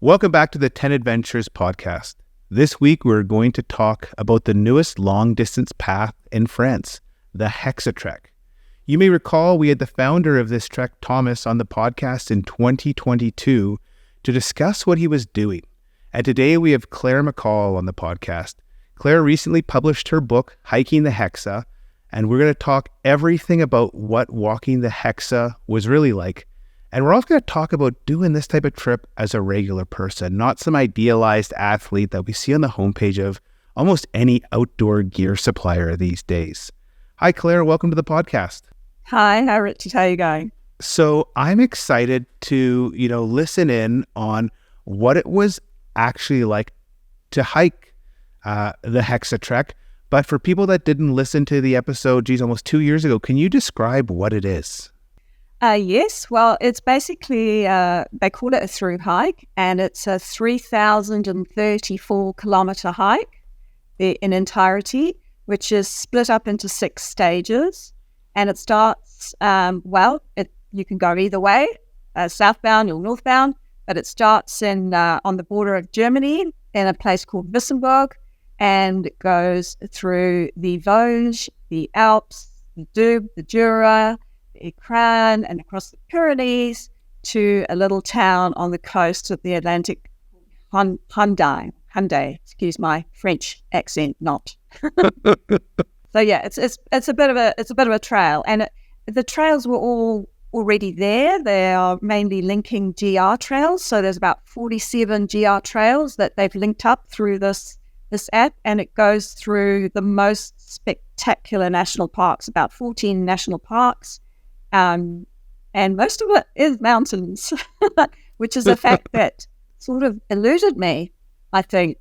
Welcome back to the 10 Adventures podcast. This week, we're going to talk about the newest long-distance path in France, the HexaTrek. You may recall we had the founder of this trek, Thomas, on the podcast in 2022 to discuss what he was doing. And today we have Claire McCall on the podcast. Claire recently published her book, Hiking the Hexa, and we're going to talk everything about what walking the Hexa was really like. And we're also going to talk about doing this type of trip as a regular person, not some idealized athlete that we see on the homepage of almost any outdoor gear supplier these days. Hi, Claire. Welcome to the podcast. Hi, Richard. How are you going? So I'm excited to, listen in on what it was actually like to hike the HexaTrek. But for people that didn't listen to the episode, almost 2 years ago, can you describe what it is? Yes, well, it's basically, they call it a Thru-Hike, and it's a 3,034 kilometre hike in entirety, which is split up into 6 stages. And it starts, you can go either way, southbound or northbound, but it starts on the border of Germany in a place called Wissembourg, and it goes through the Vosges, the Alps, the Doubs, the Jura, Ekran, and across the Pyrenees to a little town on the coast of the Atlantic, Hyundai. Excuse my French accent, not. So yeah, it's a bit of a trail, and the trails were all already there. They are mainly linking GR trails, so there's about 47 GR trails that they've linked up through this app, and it goes through the most spectacular national parks, about 14 national parks. And most of it is mountains, which is a fact that sort of eluded me, I think.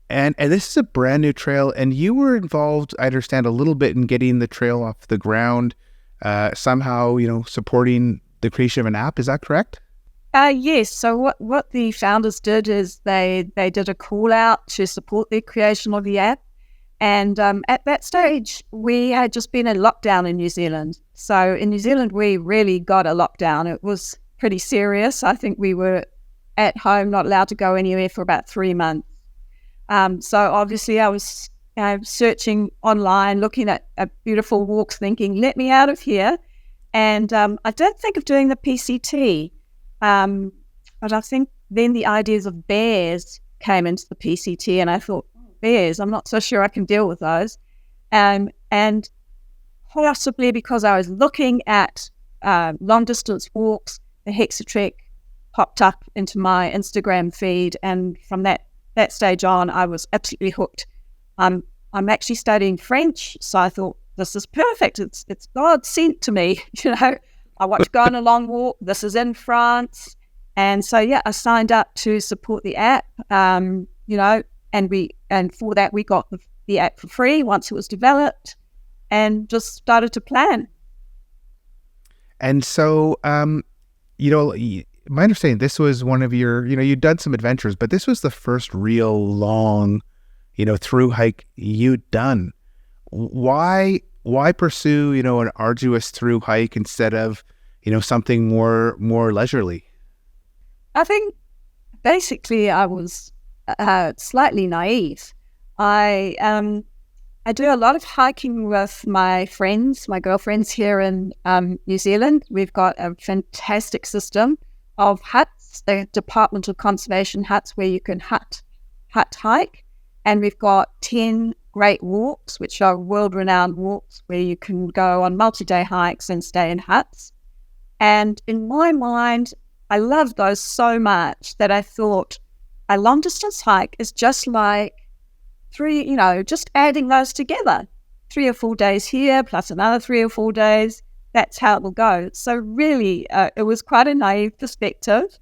And this is a brand new trail, and you were involved, I understand, a little bit in getting the trail off the ground, somehow, supporting the creation of an app. Is that correct? Yes. So what the founders did is they did a call out to support the creation of the app. And at that stage, we had just been in lockdown in New Zealand. So in New Zealand, we really got a lockdown. It was pretty serious. I think we were at home, not allowed to go anywhere for about 3 months. So obviously I was searching online, looking at beautiful walks, thinking, let me out of here. And I did think of doing the PCT. But I think then the ideas of bears came into the PCT, and I thought, bears, I'm not so sure I can deal with those. And possibly because I was looking at long distance walks, the HexaTrek popped up into my Instagram feed, and from that stage on, I was absolutely hooked. I'm actually studying French, so I thought, this is perfect. It's God sent to me. I want to go on a long walk. This is in France, and so yeah, I signed up to support the app. And for that, we got the app for free once it was developed, and just started to plan. And so, my understanding, this was one of your, you'd done some adventures, but this was the first real long, through hike you'd done. Why pursue, an arduous through hike instead of, something more leisurely? I think basically I was slightly naive. I do a lot of hiking with my girlfriends here in New Zealand. We've got a fantastic system of huts, the Department of Conservation huts, where you can hike, and we've got 10 great walks, which are world-renowned walks where you can go on multi-day hikes and stay in huts. And in my mind, I loved those so much that I thought, a long distance hike is just like just adding those together. 3 or 4 days here, plus another 3 or 4 days. That's how it will go. So really, it was quite a naive perspective.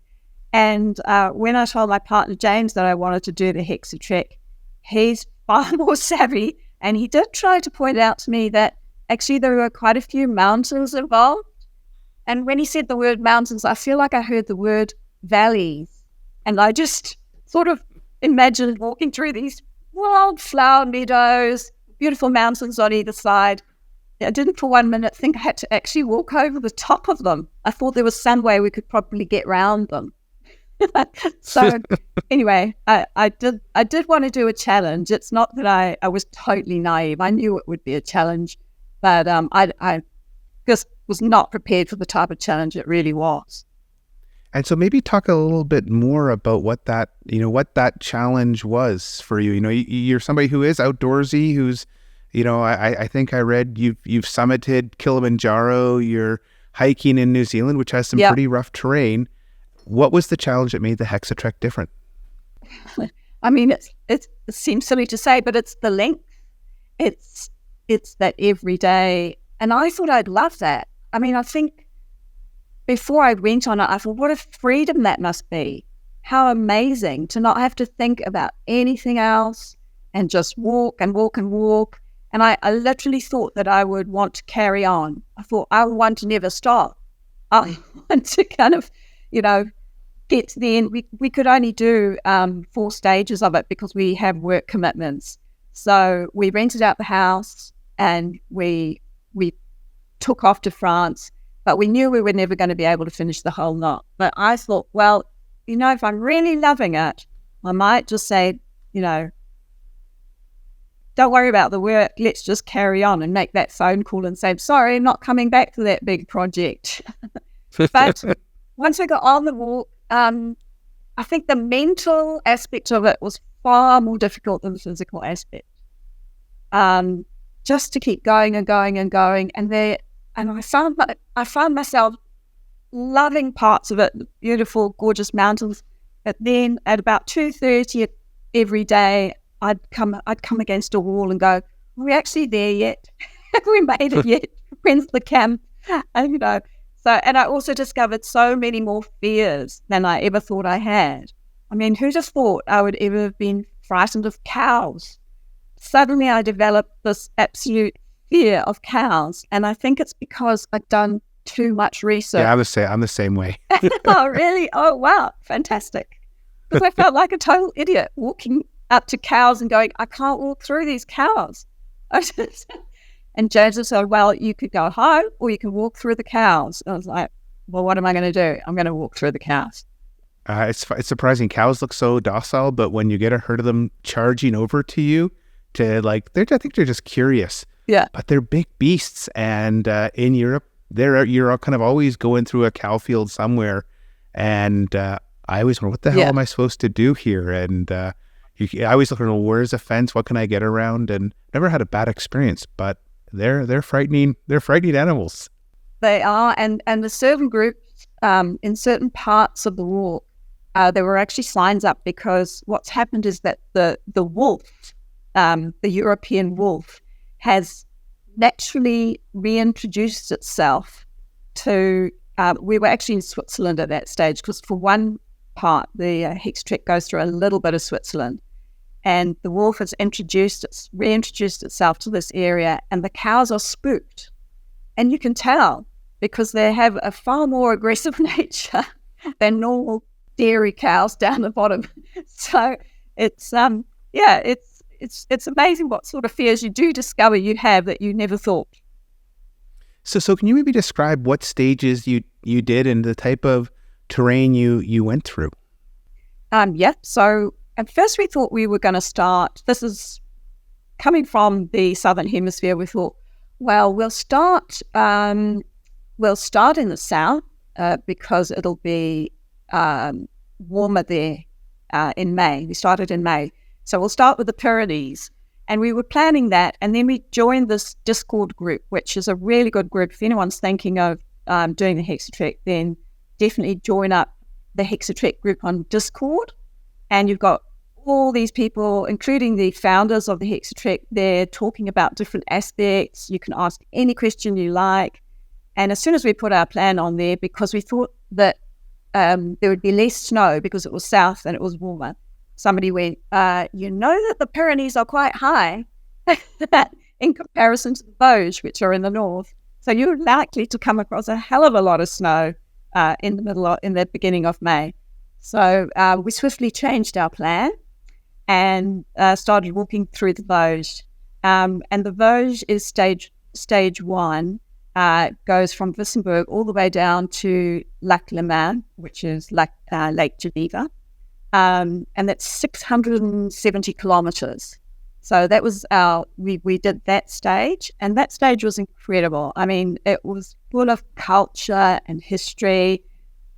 And when I told my partner, James, that I wanted to do the HexaTrek, he's far more savvy. And he did try to point out to me that actually there were quite a few mountains involved. And when he said the word mountains, I feel like I heard the word valleys. And I just sort of imagined walking through these wildflower meadows, beautiful mountains on either side. I didn't for 1 minute think I had to actually walk over the top of them. I thought there was some way we could probably get round them. So anyway, I did want to do a challenge. It's not that I was totally naive. I knew it would be a challenge, but I just was not prepared for the type of challenge it really was. And so maybe talk a little bit more about what that challenge was for you. You're somebody who is outdoorsy, who's, I think I read you've summited Kilimanjaro, you're hiking in New Zealand, which has some pretty rough terrain. What was the challenge that made the HexaTrek different? I mean, it seems silly to say, but it's the length. It's that every day. And I thought I'd love that. I mean, I think before I went on it, I thought, what a freedom that must be. How amazing to not have to think about anything else and just walk and walk and walk. And I literally thought that I would want to carry on. I thought I would want to never stop. I want to kind of, get to the end. We could only do 4 stages of it because we have work commitments. So we rented out the house and we took off to France, but we knew we were never going to be able to finish the whole lot. But I thought, well, if I'm really loving it, I might just say, don't worry about the work. Let's just carry on and make that phone call and say, sorry, I'm not coming back to that big project. But once we got on the walk, I think the mental aspect of it was far more difficult than the physical aspect. Just to keep going and going and going, and I found myself loving parts of it, the beautiful, gorgeous mountains. But then at about 2:30 every day, I'd come against a wall and go, "Are we actually there yet? Have we made it yet? When's the camp?" And and I also discovered so many more fears than I ever thought I had. I mean, who'd have thought I would ever have been frightened of cows? Suddenly I developed this absolute fear of cows. And I think it's because I'd done too much research. Yeah, I'm the same way. Oh, really? Oh, wow. Fantastic. Because I felt like a total idiot walking up to cows and going, I can't walk through these cows. And James said, well, you could go home or you can walk through the cows. I was like, well, what am I going to do? I'm going to walk through the cows. It's surprising. Cows look so docile, but when you get a herd of them charging over to you, I think they're just curious. Yeah. But they're big beasts. And in Europe, you're kind of always going through a cow field somewhere. And I always wonder, what the hell am I supposed to do here? And I always look around, where's a fence? What can I get around? And never had a bad experience, but they're frightening. They're frightening animals. They are, and the certain groups in certain parts of the walk, there were actually signs up because what's happened is that the wolf, the European wolf, has naturally reintroduced itself to. We were actually in Switzerland at that stage because for one part, the HexaTrek goes through a little bit of Switzerland. And the wolf has reintroduced itself to this area, and the cows are spooked. And you can tell because they have a far more aggressive nature than normal dairy cows down the bottom. So it's amazing what sort of fears you do discover you have that you never thought. So can you maybe describe what stages you did and the type of terrain you went through? So at first we thought we were going to start, this is coming from the Southern Hemisphere, we thought, well, we'll start in the south because it'll be warmer there in May. We started in May. So we'll start with the Pyrenees. And we were planning that. And then we joined this Discord group, which is a really good group. If anyone's thinking of doing the HexaTrek, then definitely join up the HexaTrek group on Discord. And you've got all these people, including the founders of the HexaTrek, there talking about different aspects. You can ask any question you like. And as soon as we put our plan on there, because we thought that there would be less snow because it was south and it was warmer, somebody went, you know that the Pyrenees are quite high in comparison to the Vosges, which are in the north. So you're likely to come across a hell of a lot of snow in the beginning of May. So we swiftly changed our plan and started walking through the Vosges. And the Vosges is stage 1. goes from Wissembourg all the way down to Lac Leman, which is Lake Geneva. And that's 670 kilometers. So that was we did that stage, and that stage was incredible. I mean, it was full of culture and history,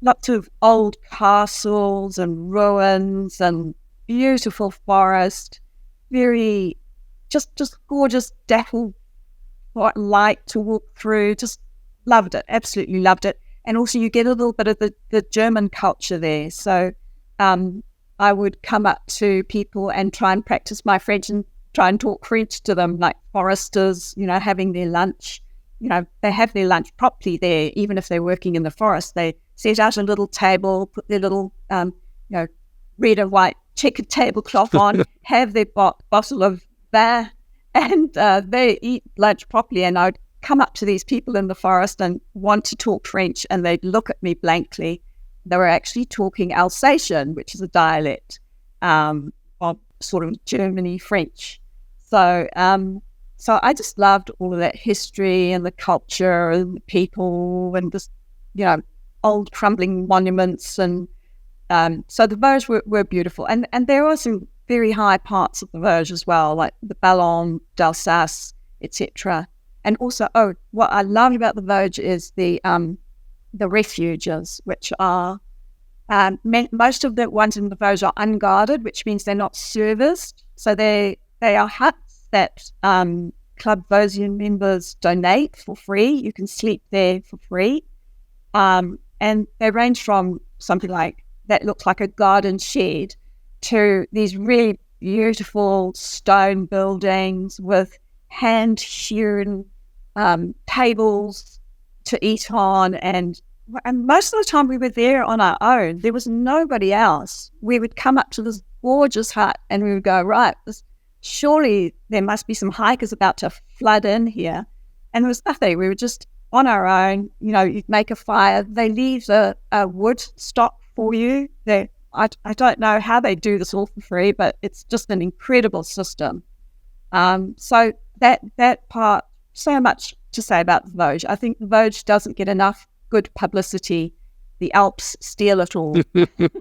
lots of old castles and ruins and beautiful forest, very just gorgeous, dappled light to walk through. Just loved it, absolutely loved it. And also you get a little bit of the German culture there. So I would come up to people and try and practice my French and try and talk French to them, like foresters, having their lunch. They have their lunch properly there, even if they're working in the forest. They set out a little table, put their little, red and white checkered tablecloth on, have their bottle of vin, and they eat lunch properly. And I'd come up to these people in the forest and want to talk French, and they'd look at me blankly. They were actually talking Alsatian, which is a dialect of sort of Germany French. So I just loved all of that history and the culture and the people and just, old crumbling monuments. And so the Vosges were beautiful. And there are some very high parts of the Vosges as well, like the Ballon d'Alsace, etc. And also, what I loved about the Vosges is the refuges, which are, most of the ones in the Vosges are unguarded, which means they're not serviced. So they are huts that Club Vosgian members donate for free. You can sleep there for free. And they range from something like that looks like a garden shed to these really beautiful stone buildings with hand-hewn tables to eat on. And most of the time we were there on our own. There was nobody else. We would come up to this gorgeous hut and we would go, right, surely there must be some hikers about to flood in here. And there was nothing. We were just on our own. You'd make a fire. They leave a wood stock for you. I don't know how they do this all for free, but it's just an incredible system. So that part, so much to say about the Vosges. I think the Vosges doesn't get enough good publicity. The Alps steal it all.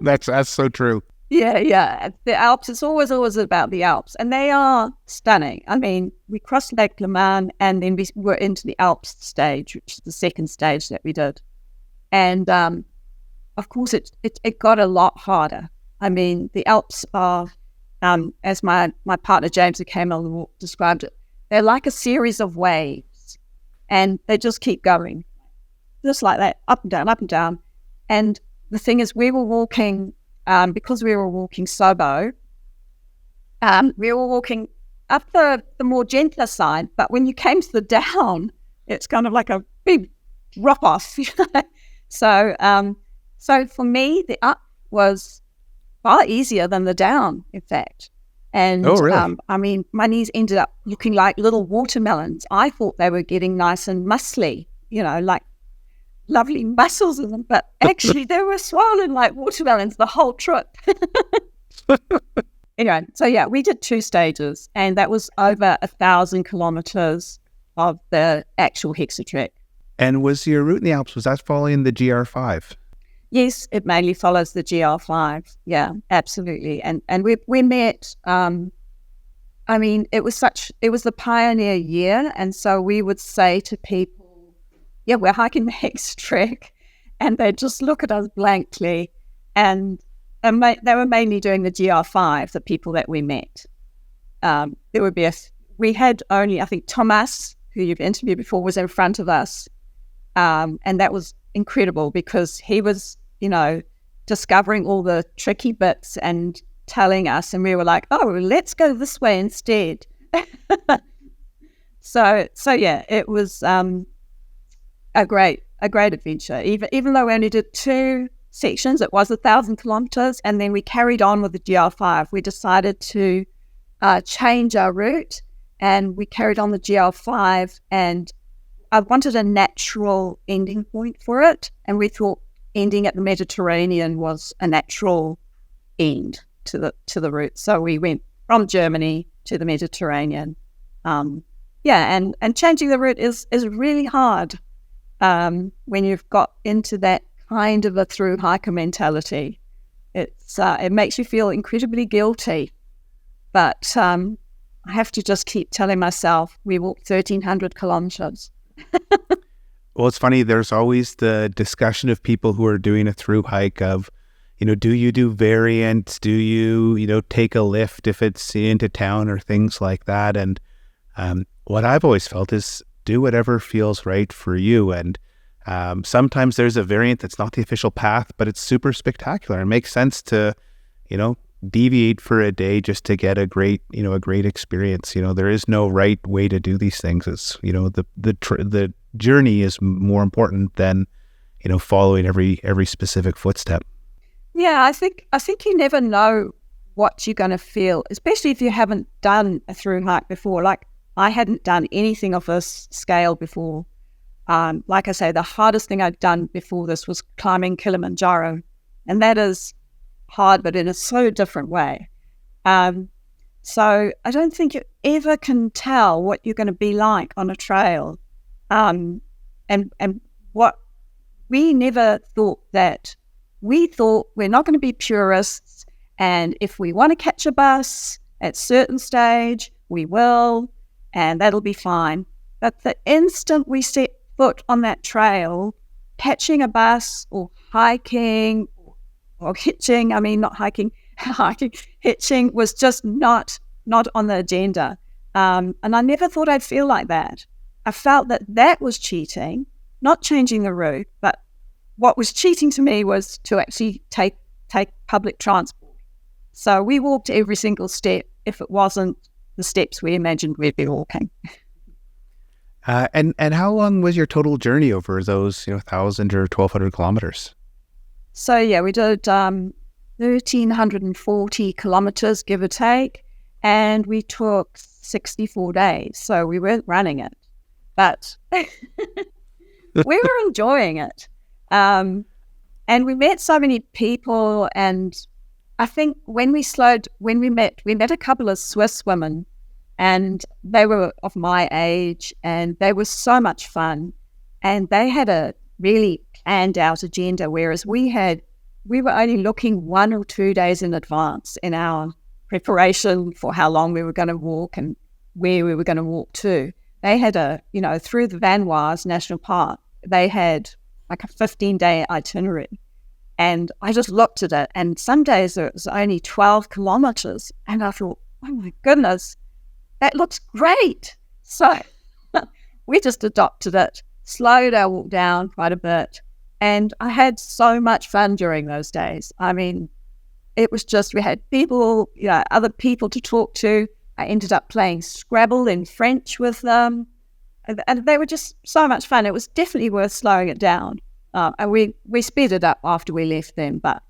That's so true. Yeah. The Alps, it's always about the Alps. And they are stunning. I mean, we crossed Lake Leman and then we were into the Alps stage, which is the second stage that we did. And of course, it got a lot harder. I mean, the Alps are, as my partner James, who came on the walk, described it, they're like a series of waves. And they just keep going. Just like that, up and down, up and down. And the thing is, we were walking, because we were walking Sobo, we were walking up the more gentler side, but when you came to the down, it's kind of like a big drop-off. So for me, the up was far easier than the down, in fact. And really? I mean, my knees ended up looking like little watermelons. I thought they were getting nice and muscly, like lovely muscles in them, but actually they were swollen like watermelons the whole trip. Anyway, so yeah, we did 2 stages, and that was over 1,000 kilometers of the actual HexaTrek. And was your route in the Alps, was that following the GR5? Yes, it mainly follows the GR5. Yeah, absolutely. And we met, I mean, it was the pioneer year. And so we would say to people, yeah, we're hiking the HexaTrek, and they'd just look at us blankly. And they were mainly doing the GR5, the people that we met. There would be we had only, I think, Thomas, who you've interviewed before, was in front of us. And that was incredible because he was, discovering all the tricky bits and telling us, and we were like, oh, let's go this way instead. So yeah, it was a great adventure. Even though we only did 2 sections, it was 1,000 kilometers, and then we carried on with the GR5. We decided to change our route, and we carried on the GR5, and I wanted a natural ending point for it, and we thought ending at the Mediterranean was a natural end to the route. So we went from Germany to the Mediterranean. And changing the route is really hard. when you've got into that kind of a thru-hiker mentality. It makes you feel incredibly guilty. But I have to just keep telling myself we walked 1,300 kilometers. Well, it's funny. There's always the discussion of people who are doing a thru-hike of, do you do variants? Do you, take a lift if it's into town or things like that? And what I've always felt is do whatever feels right for you. And sometimes there's a variant that's not the official path, but it's super spectacular. It makes sense to, deviate for a day just to get a great experience. There is no right way to do these things. It's, the journey is more important than, following every specific footstep. Yeah, I think you never know what you're going to feel, especially if you haven't done a thru-hike before. Like, I hadn't done anything of this scale before. Like I say, the hardest thing I'd done before this was climbing Kilimanjaro, and that is hard, but in a so different way. So I don't think you ever can tell what you're going to be like on a trail. And what we never thought that. We thought we're not going to be purists, and if we want to catch a bus at a certain stage, we will, and that'll be fine. But the instant we set foot on that trail, catching a bus or hiking or hitching, hitching was just not on the agenda. And I never thought I'd feel like that. I felt that was cheating, not changing the route, but what was cheating to me was to actually take public transport. So we walked every single step if it wasn't the steps we imagined we'd be walking. And how long was your total journey over those 1,000 or 1,200 kilometers? So yeah, we did 1,340 kilometers, give or take, and we took 64 days. So we weren't running it, but we were enjoying it. And we met so many people, and I think when we met a couple of Swiss women, and they were of my age, and they were so much fun, and they had a really planned out agenda, whereas we were only looking 1 or 2 days in advance in our preparation for how long we were going to walk and where we were going to walk to. They had through the Vosges National Park, they had like a 15-day itinerary. And I just looked at it, and some days it was only 12 kilometers. And I thought, oh my goodness, that looks great. So we just adopted it, slowed our walk down quite a bit. And I had so much fun during those days. I mean, it was just, we had people, other people to talk to. I ended up playing Scrabble in French with them. And they were just so much fun. It was definitely worth slowing it down. And we sped it up after we left them. But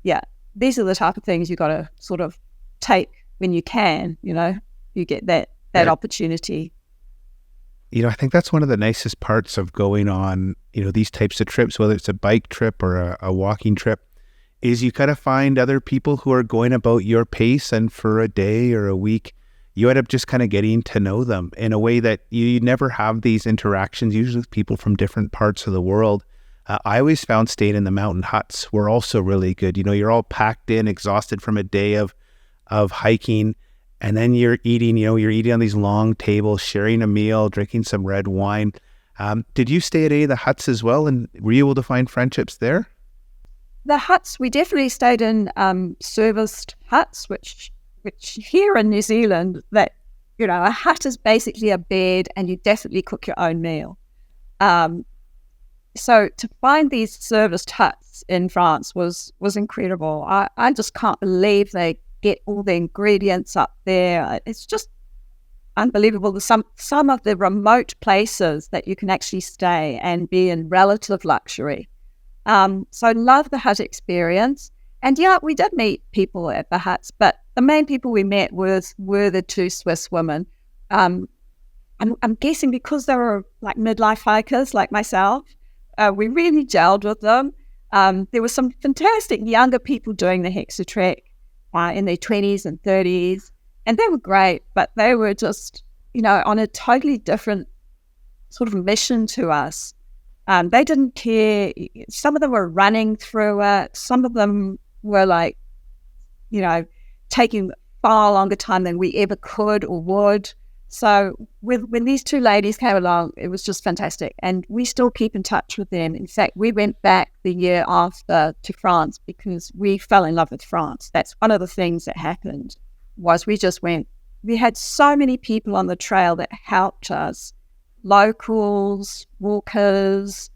yeah, these are the type of things you got to sort of take when you can, you get that opportunity. I think that's one of the nicest parts of going on, these types of trips, whether it's a bike trip or a walking trip, is you kind of find other people who are going about your pace, and for a day or a week, you end up just kind of getting to know them in a way that you never have these interactions, usually with people from different parts of the world. I always found staying in the mountain huts were also really good. You're all packed in, exhausted from a day of hiking, and then you're eating on these long tables, sharing a meal, drinking some red wine. Did you stay at any of the huts as well, and were you able to find friendships there? The huts, we definitely stayed in serviced huts, which here in New Zealand, that a hut is basically a bed, and you definitely cook your own meal. So to find these serviced huts in France was incredible. I just can't believe they get all the ingredients up there. It's just unbelievable. Some of the remote places that you can actually stay and be in relative luxury. So love the hut experience. And yeah, we did meet people at the huts, but the main people we met were the two Swiss women. I'm guessing because they were like midlife hikers like myself, we really gelled with them. There were some fantastic younger people doing the HexaTrek in their 20s and 30s, and they were great, but they were just, on a totally different sort of mission to us. They didn't care. Some of them were running through it. Some of them were like, taking far longer time than we ever could or would. So when these two ladies came along, it was just fantastic. And we still keep in touch with them. In fact, we went back the year after to France because we fell in love with France. That's one of the things that happened, was we just went. We had so many people on the trail that helped us, locals, walkers.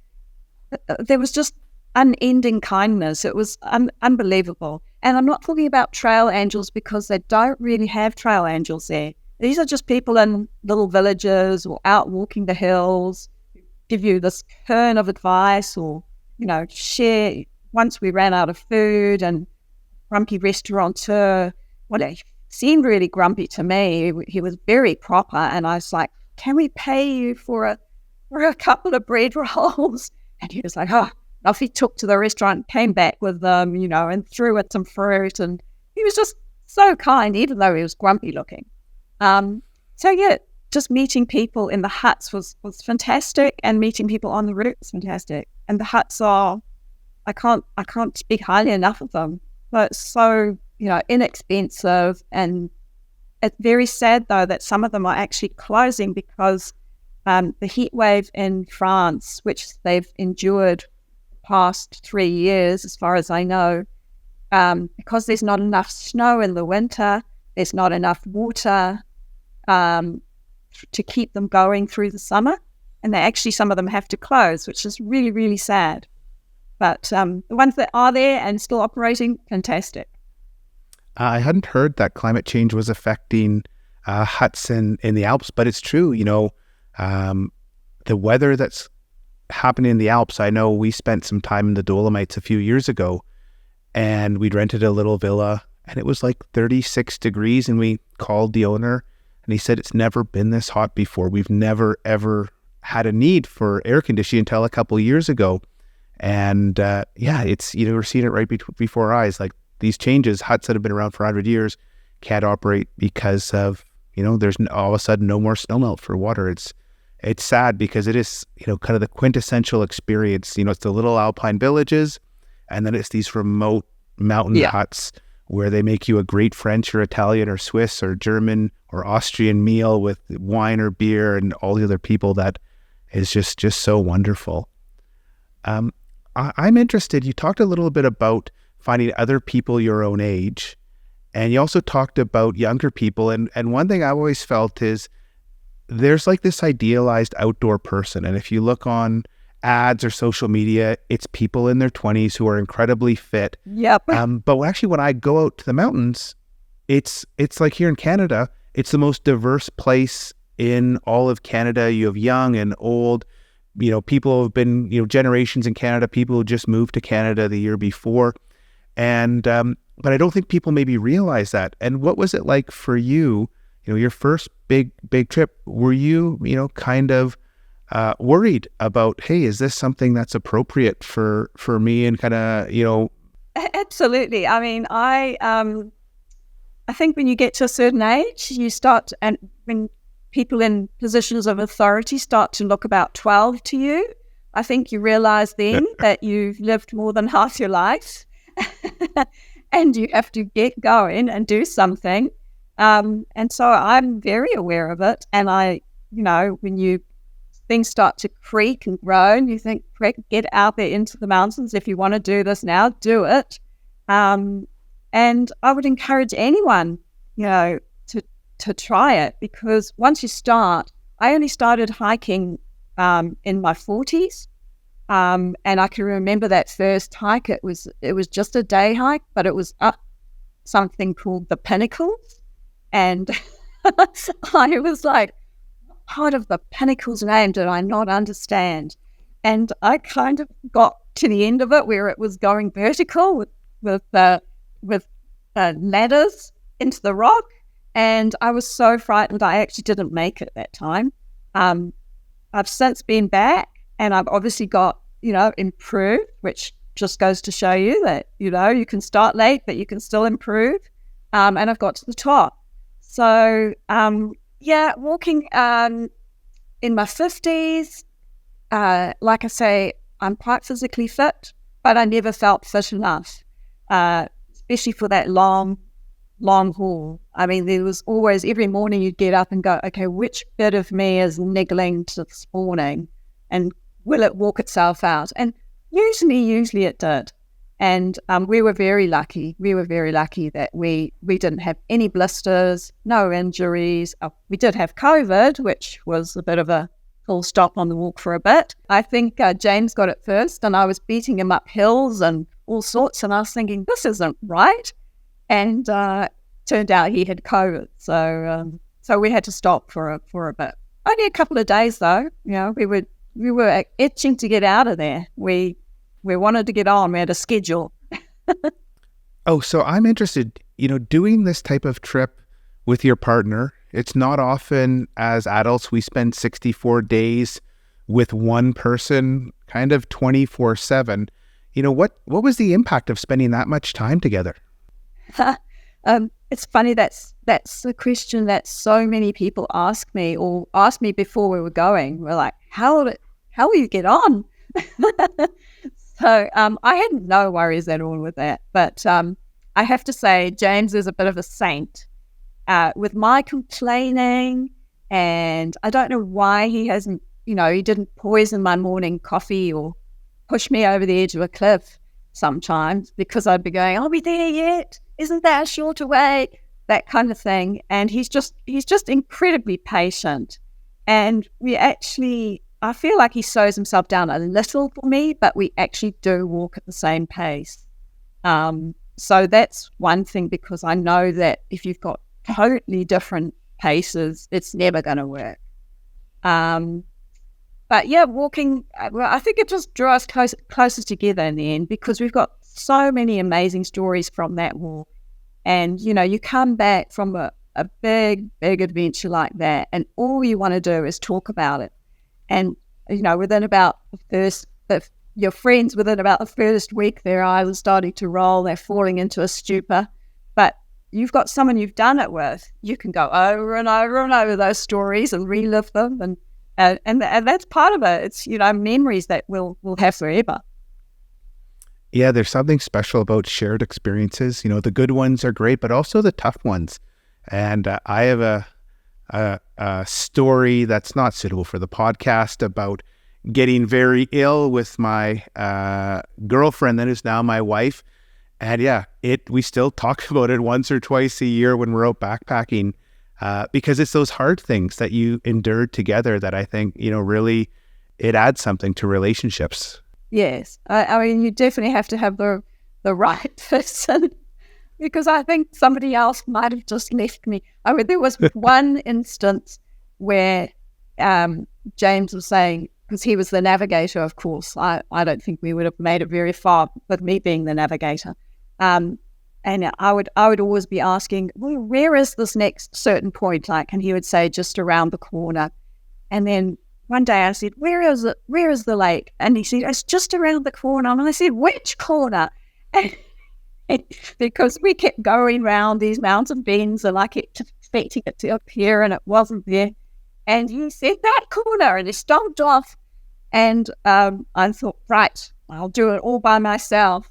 There was just unending kindness. It was unbelievable. And I'm not talking about trail angels because they don't really have trail angels there. These are just people in little villages or out walking the hills, give you this kern of advice or, share. Once we ran out of food and grumpy restaurateur, he seemed really grumpy to me. He was very proper. And I was like, can we pay you for a couple of bread rolls? And he was like, off he took to the restaurant, came back with them, and threw it some fruit. And he was just so kind, even though he was grumpy looking. Just meeting people in the huts was fantastic, and meeting people on the route was fantastic. And the huts I can't speak highly enough of them. But it's so, inexpensive, and it's very sad though that some of them are actually closing because the heat wave in France, which they've endured the past 3 years, as far as I know, because there's not enough snow in the winter, there's not enough water to keep them going through the summer, and some of them have to close, which is really, really sad. But the ones that are there and still operating, fantastic. I hadn't heard that climate change was affecting huts in the Alps, but it's true. The weather that's happening in the Alps. I know we spent some time in the Dolomites a few years ago, and we'd rented a little villa, and it was like 36 degrees, and we called the owner. And he said, it's never been this hot before. We've never, ever had a need for air conditioning until a couple of years ago. And it's, we're seeing it right before our eyes. Like these changes, huts that have been around for 100 years can't operate because of, there's all of a sudden no more snowmelt for water. It's sad because it is, kind of the quintessential experience. It's the little alpine villages, and then it's these remote mountain huts where they make you a great French or Italian or Swiss or German or Austrian meal with wine or beer and all the other people. That is just so wonderful. I'm interested, you talked a little bit about finding other people your own age, and you also talked about younger people. And one thing I've always felt is there's like this idealized outdoor person. And if you look on ads or social media, it's people in their 20s who are incredibly fit. Yep. But actually, when I go out to the mountains, it's like here in Canada, it's the most diverse place in all of Canada. You have young and old, people who have been, generations in Canada, people who just moved to Canada the year before. And, but I don't think people maybe realize that. And what was it like for you, your first big trip? Were you, kind of worried about, hey, is this something that's appropriate for me, and kind of, Absolutely. I mean, I think when you get to a certain age, you start, and when people in positions of authority start to look about 12 to you, I think you realize then that you've lived more than half your life and you have to get going and do something. And so I'm very aware of it. And when things start to creak and groan, you think, get out there into the mountains. If you want to do this now, do it. And I would encourage anyone, to try it, because once you start, I only started hiking in my 40s. And I can remember that first hike. It was just a day hike, but it was up something called the Pinnacles. And I was like, part of the Pinnacles name did I not understand? And I kind of got to the end of it where it was going vertical with ladders into the rock. And I was so frightened I actually didn't make it that time. I've since been back, and I've obviously got, improved, which just goes to show you that, you can start late, but you can still improve. And I've got to the top. So, walking in my 50s, like I say, I'm quite physically fit, but I never felt fit enough, especially for that long haul. I mean, there was always, every morning you'd get up and go, okay, which bit of me is niggling to this morning, and will it walk itself out? And usually it did. And we were very lucky. We were very lucky that we didn't have any blisters, no injuries. We did have COVID, which was a bit of a full stop on the walk for a bit. I think James got it first, and I was beating him up hills and all sorts, and I was thinking, this isn't right. And turned out he had COVID. So we had to stop for a bit. Only a couple of days though. You know, we were itching to get out of there. We wanted to get on. We had a schedule. Oh, so I'm interested, doing this type of trip with your partner. It's not often as adults we spend 64 days with one person, kind of 24/7. What was the impact of spending that much time together? It's funny, that's the question that so many people ask me before we were going. We're like, how will you get on? So I had no worries at all with that. But I have to say, James is a bit of a saint. With my complaining, and I don't know why he hasn't, he didn't poison my morning coffee or push me over the edge of a cliff sometimes, because I'd be going, are we there yet? Isn't that a shorter way? That kind of thing. And he's just incredibly patient. And I feel like he slows himself down a little for me, but we actually do walk at the same pace. So that's one thing, because I know that if you've got totally different paces, it's never going to work. But yeah, walking, I think it just drew us closer together in the end, because we've got so many amazing stories from that walk. And, you come back from a big adventure like that, and all you want to do is talk about it. And, within about your friends, within about the first week, their eyes are starting to roll, they're falling into a stupor. But you've got someone you've done it with, you can go over and over and over those stories and relive them. And that's part of it. It's, memories that we'll have forever. Yeah, there's something special about shared experiences. The good ones are great, but also the tough ones. And I have a story that's not suitable for the podcast about getting very ill with my girlfriend that is now my wife. And yeah, we still talk about it once or twice a year when we're out backpacking, because it's those hard things that you endured together that I think, really it adds something to relationships. Yes. I mean, you definitely have to have the right person, because I think somebody else might have just left me. I mean, there was one instance where James was saying, because he was the navigator, of course, I don't think we would have made it very far with me being the navigator. And I would always be asking, well, where is this next certain point? And he would say, just around the corner. And then one day I said, where is it? Where is the lake? And he said, it's just around the corner. And I said, which corner? And because we kept going round these mountain bends, and I kept expecting it to appear, and it wasn't there. And he said, that corner, and he stomped off. And I thought, right, I'll do it all by myself.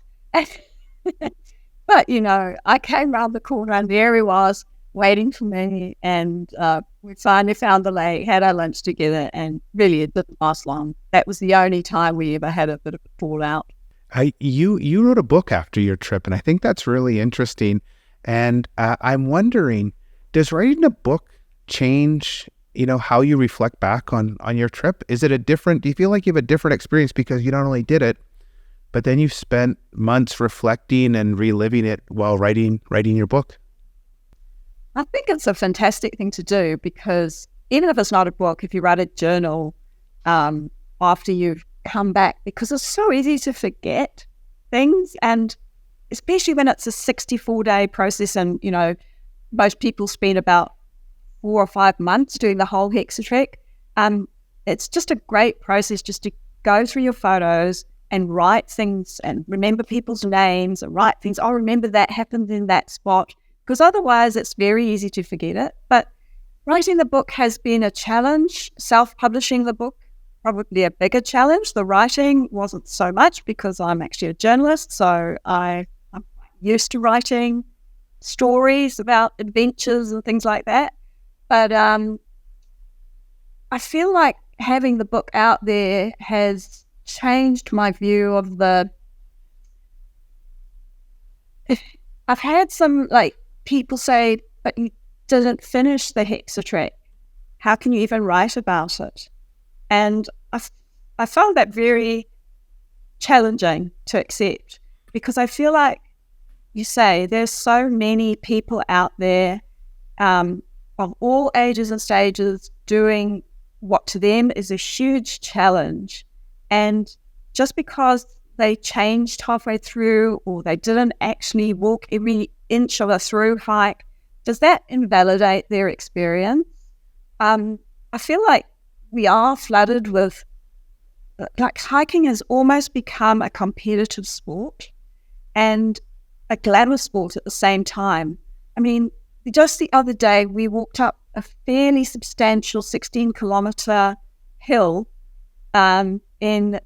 But, I came round the corner, and there he was, waiting for me. And we finally found the lake, had our lunch together, and really it didn't last long. That was the only time we ever had a bit of a fallout. You wrote a book after your trip, and I think that's really interesting. And I'm wondering, does writing a book change, how you reflect back on your trip? Do you feel like you have a different experience because you not only did it, but then you've spent months reflecting and reliving it while writing your book? I think it's a fantastic thing to do, because even if it's not a book, if you write a journal after you've come back, because it's so easy to forget things, and especially when it's a 64-day process, and most people spend about 4 or 5 months doing the whole HexaTrek. It's just a great process just to go through your photos and write things and remember people's names and write things. I'll remember that happened in that spot, because otherwise it's very easy to forget it. But writing the book has been a challenge, self-publishing the book. probably a bigger challenge. The writing wasn't so much because I'm actually a journalist, so I'm used to writing stories about adventures and things like that. But I feel like having the book out there has changed my view of I've had some people say, but you didn't finish the HexaTrek. How can you even write about it? And I found that very challenging to accept, because I feel like you say there's so many people out there of all ages and stages doing what to them is a huge challenge. And just because they changed halfway through or they didn't actually walk every inch of a Thru-Hike, does that invalidate their experience? I feel like we are flooded with, hiking has almost become a competitive sport and a glamour sport at the same time. I mean, just the other day, we walked up a fairly substantial 16-kilometre hill in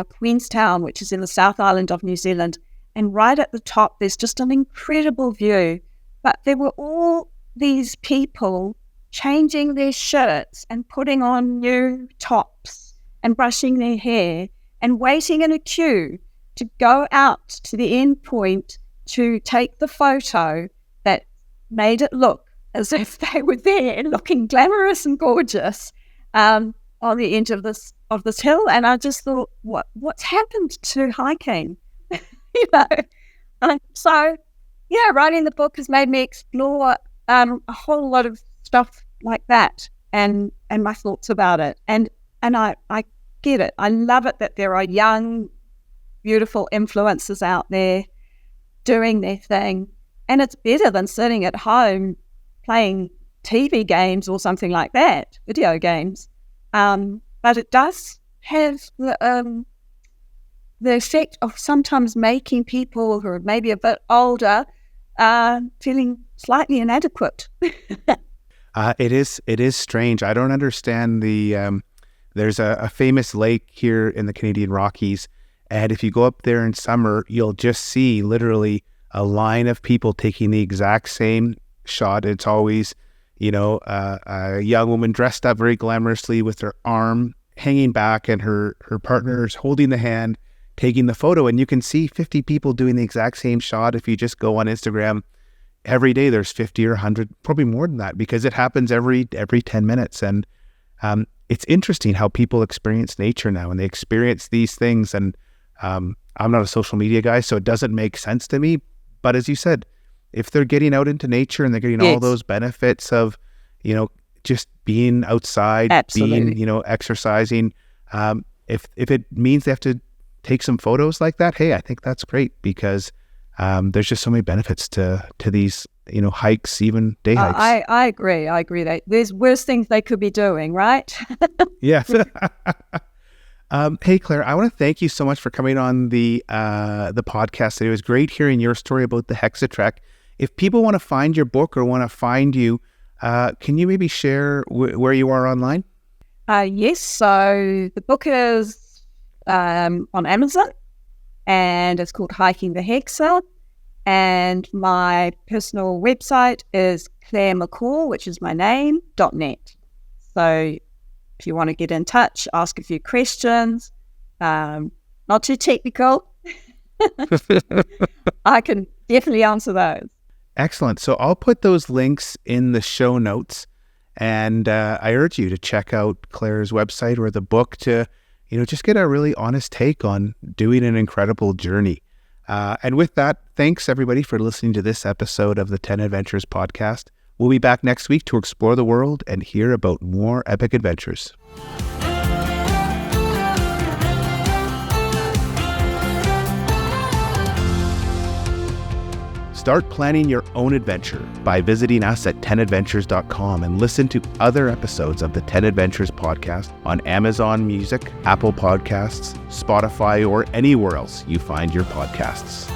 Queenstown, which is in the South Island of New Zealand. And right at the top, there's just an incredible view. But there were all these people changing their shirts and putting on new tops and brushing their hair and waiting in a queue to go out to the end point to take the photo that made it look as if they were there looking glamorous and gorgeous on the edge of this hill. And I just thought, what's happened to hiking? So writing the book has made me explore a whole lot of stuff like that and my thoughts about it. And I get it. I love it that there are young, beautiful influencers out there doing their thing. And it's better than sitting at home playing TV games or something like that, video games. But it does have the effect of sometimes making people who are maybe a bit older feeling slightly inadequate. It is strange. I don't understand there's a famous lake here in the Canadian Rockies, and if you go up there in summer, you'll just see literally a line of people taking the exact same shot. It's always, a young woman dressed up very glamorously with her arm hanging back and her partner's holding the hand, taking the photo, and you can see 50 people doing the exact same shot. If you just go on Instagram, every day there's 50 or 100, probably more than that, because it happens every 10 minutes. And it's interesting how people experience nature now, and they experience these things. And I'm not a social media guy, so it doesn't make sense to me. But as you said, if they're getting out into nature and they're getting all those benefits of, just being outside, Absolutely. being, exercising, if it means they have to take some photos like that, hey, I think that's great, because there's just so many benefits to these, hikes, even day hikes. I agree. That there's worse things they could be doing, right? Yes. Hey, Claire, I want to thank you so much for coming on the podcast today. It was great hearing your story about the HexaTrek. If people want to find your book or want to find you, can you maybe share where you are online? Yes. So the book is on Amazon, and it's called Hiking the Hexa. And my personal website is Claire McCall, which is my name, .net. So if you want to get in touch, ask a few questions, not too technical, I can definitely answer those. Excellent. So I'll put those links in the show notes, and I urge you to check out Claire's website or the book to, just get a really honest take on doing an incredible journey. And with that, thanks everybody for listening to this episode of the 10 Adventures podcast. We'll be back next week to explore the world and hear about more epic adventures. Start planning your own adventure by visiting us at 10adventures.com and listen to other episodes of the 10 Adventures podcast on Amazon Music, Apple Podcasts, Spotify, or anywhere else you find your podcasts.